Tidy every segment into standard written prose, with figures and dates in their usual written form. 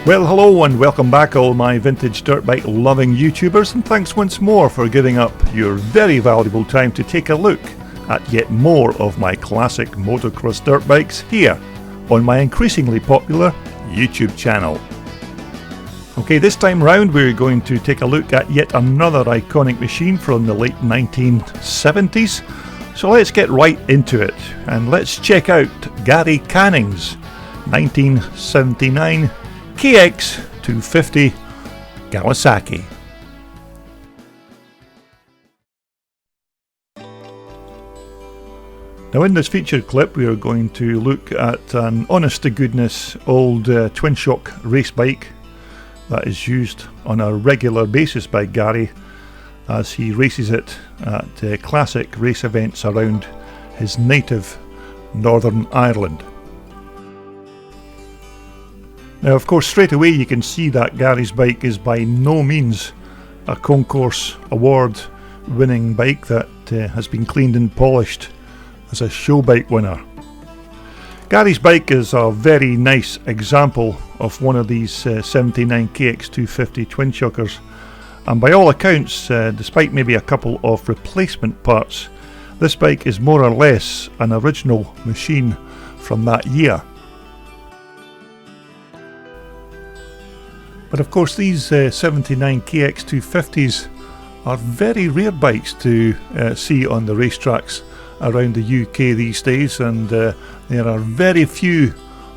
Well, hello and welcome back all my vintage dirt bike loving YouTubers, and thanks once more for giving up your very valuable time to take a look at yet more of my classic motocross dirt bikes here on my increasingly popular YouTube channel. Okay, this time round we're going to take a look at yet another iconic machine from the late 1970s. So let's get right into it and let's check out Gary Canning's 1979 KX250 Kawasaki. Now in this featured clip we are going to look at an honest to goodness old Twinshock race bike that is used on a regular basis by Gary as he races it at classic race events around his native Northern Ireland. Now of course straight away you can see that Gary's bike is by no means a concourse award winning bike that has been cleaned and polished as a show bike winner. Gary's bike is a very nice example of one of these 79 KX250 Twinshockers, and by all accounts, despite maybe a couple of replacement parts, this bike is more or less an original machine from that year. But of course these 79 KX250s are very rare bikes to see on the racetracks around the UK these days, and there are very few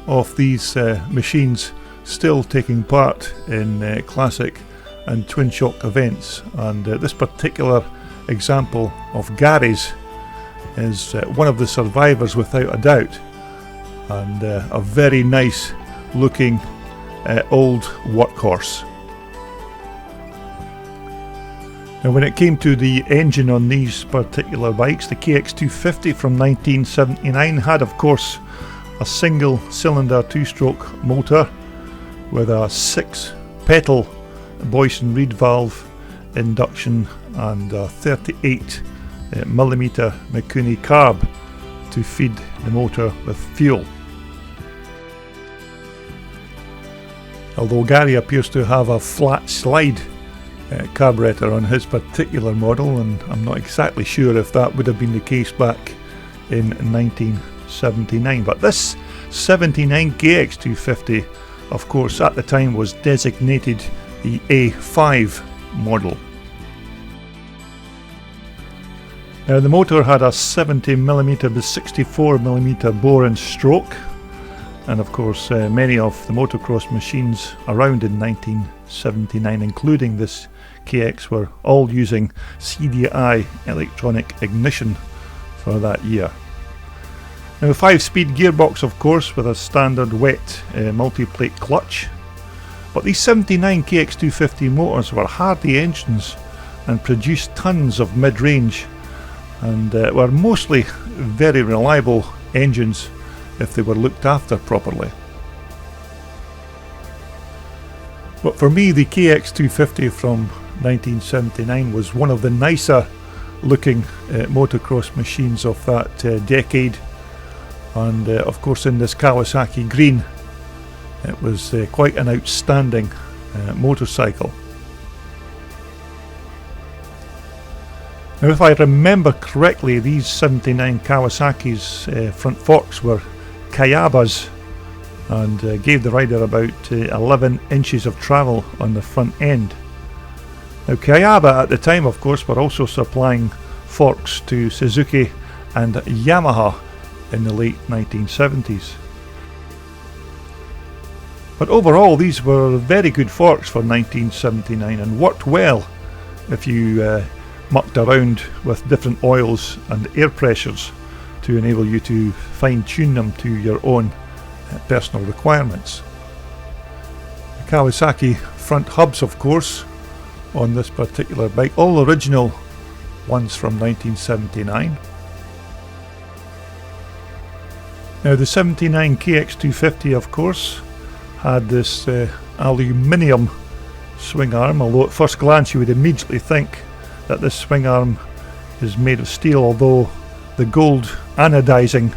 of these machines still taking part in classic and Twinshock events, and this particular example of Gary's is one of the survivors without a doubt, and a very nice looking old workhorse. Now when it came to the engine on these particular bikes, the KX250 from 1979 had of course a single cylinder 2-stroke motor with a 6-pedal Boyson Reed valve induction and a 38mm Mikuni carb to feed the motor with fuel. Although Gary appears to have a flat slide carburetor on his particular model, and I'm not exactly sure if that would have been the case back in 1979. But this 79 KX250 of course at the time was designated the A5 model. Now the motor had a 70mm with 64mm bore and stroke, and of course many of the motocross machines around in 1979, including this KX, were all using CDI electronic ignition for that year. Now a 5-speed gearbox of course with a standard wet multi-plate clutch, but these 79 KX250 motors were hardy engines and produced tons of mid-range, and were mostly very reliable engines if they were looked after properly. But for me the KX250 from 1979 was one of the nicer looking motocross machines of that decade, and of course in this Kawasaki green it was quite an outstanding motorcycle. Now if I remember correctly, these 79 Kawasaki's front forks were Kayabas and gave the rider about 11 inches of travel on the front end. Now Kayaba at the time of course were also supplying forks to Suzuki and Yamaha in the late 1970s. But overall these were very good forks for 1979 and worked well if you mucked around with different oils and air pressures to enable you to fine tune them to your own personal requirements. The Kawasaki front hubs of course on this particular bike, all original ones from 1979. Now the 79 KX250 of course had this aluminium swing arm, although at first glance you would immediately think that this swing arm is made of steel, although the gold anodizing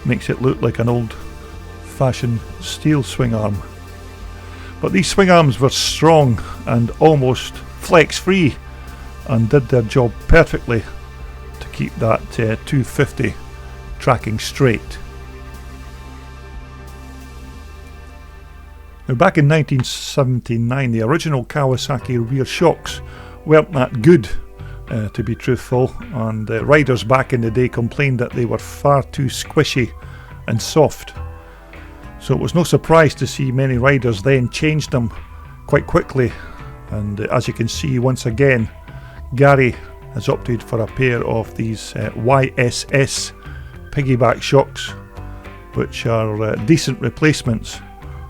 makes it look like an old fashioned steel swing arm. But these swing arms were strong and almost flex free and did their job perfectly to keep that 250 tracking straight. Now, back in 1979, the original Kawasaki rear shocks weren't that good, to be truthful, and riders back in the day complained that they were far too squishy and soft. So it was no surprise to see many riders then change them quite quickly, and as you can see, once again, Gary has opted for a pair of these YSS piggyback shocks, which are decent replacements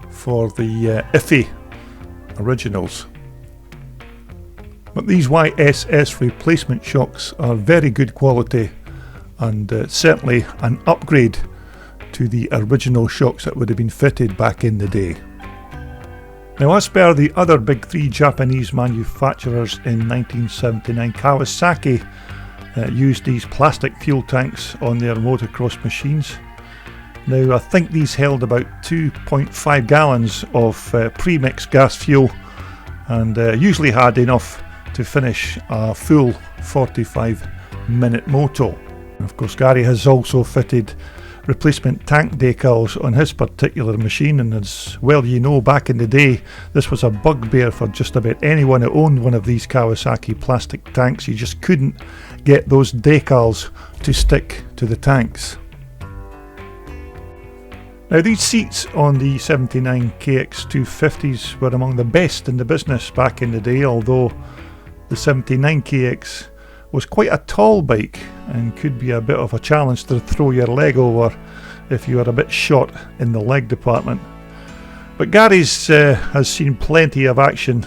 for the iffy originals. But these YSS replacement shocks are very good quality and certainly an upgrade to the original shocks that would have been fitted back in the day. Now, as per the other big three Japanese manufacturers in 1979, Kawasaki used these plastic fuel tanks on their motocross machines. Now, I think these held about 2.5 gallons of pre-mixed gas fuel and usually had enough to finish a full 45-minute moto. Of course, Gary has also fitted replacement tank decals on his particular machine, and as well you know, back in the day this was a bugbear for just about anyone who owned one of these Kawasaki plastic tanks. You just couldn't get those decals to stick to the tanks. Now, these seats on the 79 KX250s were among the best in the business back in the day, although the 79 KX was quite a tall bike and could be a bit of a challenge to throw your leg over if you were a bit short in the leg department. But Gary's has seen plenty of action,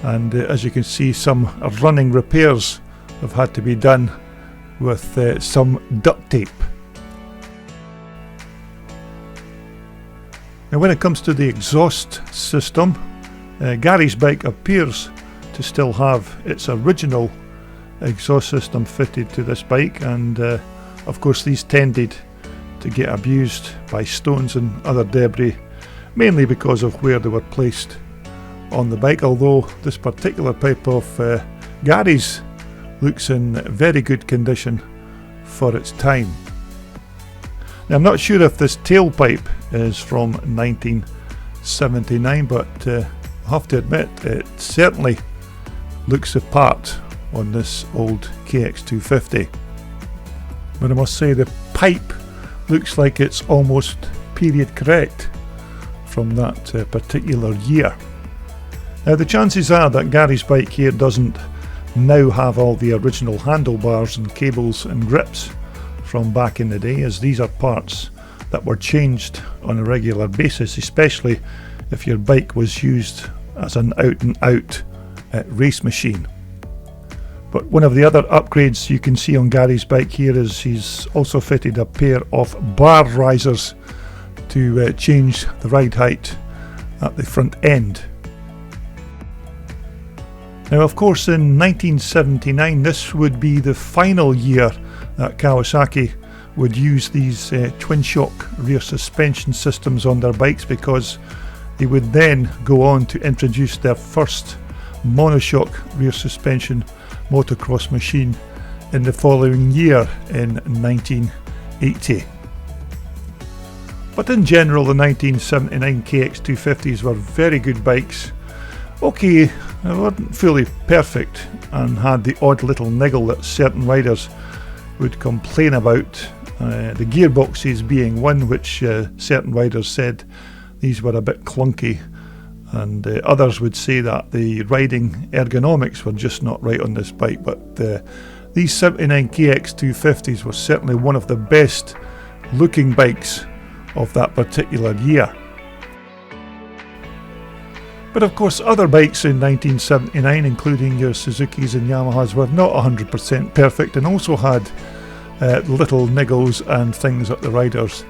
and as you can see, some running repairs have had to be done with some duct tape. Now, when it comes to the exhaust system, Gary's bike appears to still have its original exhaust system fitted to this bike, and of course these tended to get abused by stones and other debris, mainly because of where they were placed on the bike, although this particular type of Gary's looks in very good condition for its time. Now, I'm not sure if this tailpipe is from 1979, but I have to admit it certainly looks the part on this old KX250. But I must say the pipe looks like it's almost period correct from that particular year. Now, the chances are that Gary's bike here doesn't now have all the original handlebars and cables and grips from back in the day, as these are parts that were changed on a regular basis, especially if your bike was used as an out and out race machine. But one of the other upgrades you can see on Gary's bike here is he's also fitted a pair of bar risers to change the ride height at the front end. Now, of course, in 1979 this would be the final year that Kawasaki would use these Twinshock rear suspension systems on their bikes, because they would then go on to introduce their first monoshock rear suspension motocross machine in the following year in 1980. But in general, the 1979 KX250s were very good bikes. Okay, they weren't fully perfect and had the odd little niggle that certain riders would complain about, the gearboxes being one which certain riders said these were a bit clunky, and others would say that the riding ergonomics were just not right on this bike. But these 79 KX250s were certainly one of the best looking bikes of that particular year. But of course, other bikes in 1979, including your Suzukis and Yamahas, were not 100% perfect and also had little niggles and things that the riders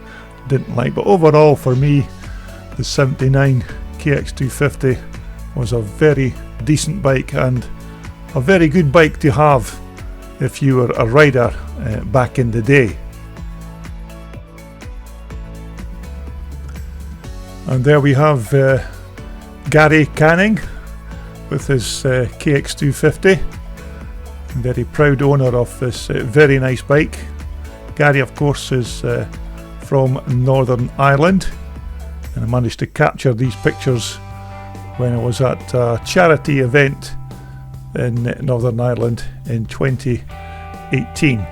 didn't like. But overall, for me, the 79 KX250 was a very decent bike and a very good bike to have if you were a rider back in the day. And there we have Gary Canning with his KX250. Very proud owner of this very nice bike. Gary, of course, is from Northern Ireland, and I managed to capture these pictures when I was at a charity event in Northern Ireland in 2018.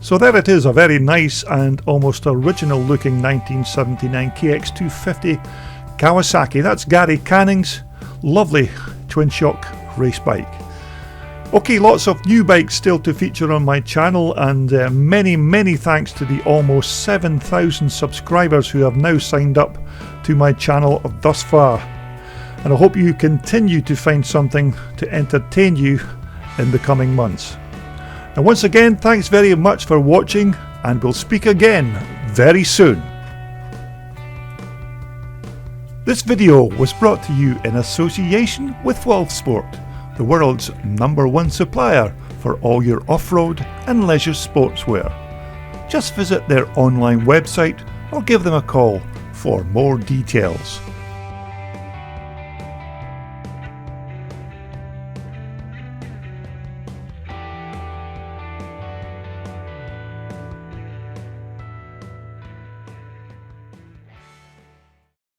So there it is, a very nice and almost original looking 1979 KX250 Kawasaki. That's Gary Canning's lovely Twinshock race bike. Okay, lots of new bikes still to feature on my channel, and many thanks to the almost 7,000 subscribers who have now signed up to my channel thus far. And I hope you continue to find something to entertain you in the coming months. And once again, thanks very much for watching, and we'll speak again very soon. This video was brought to you in association with Wolfsport, the world's #1 supplier for all your off-road and leisure sportswear. Just visit their online website or give them a call for more details.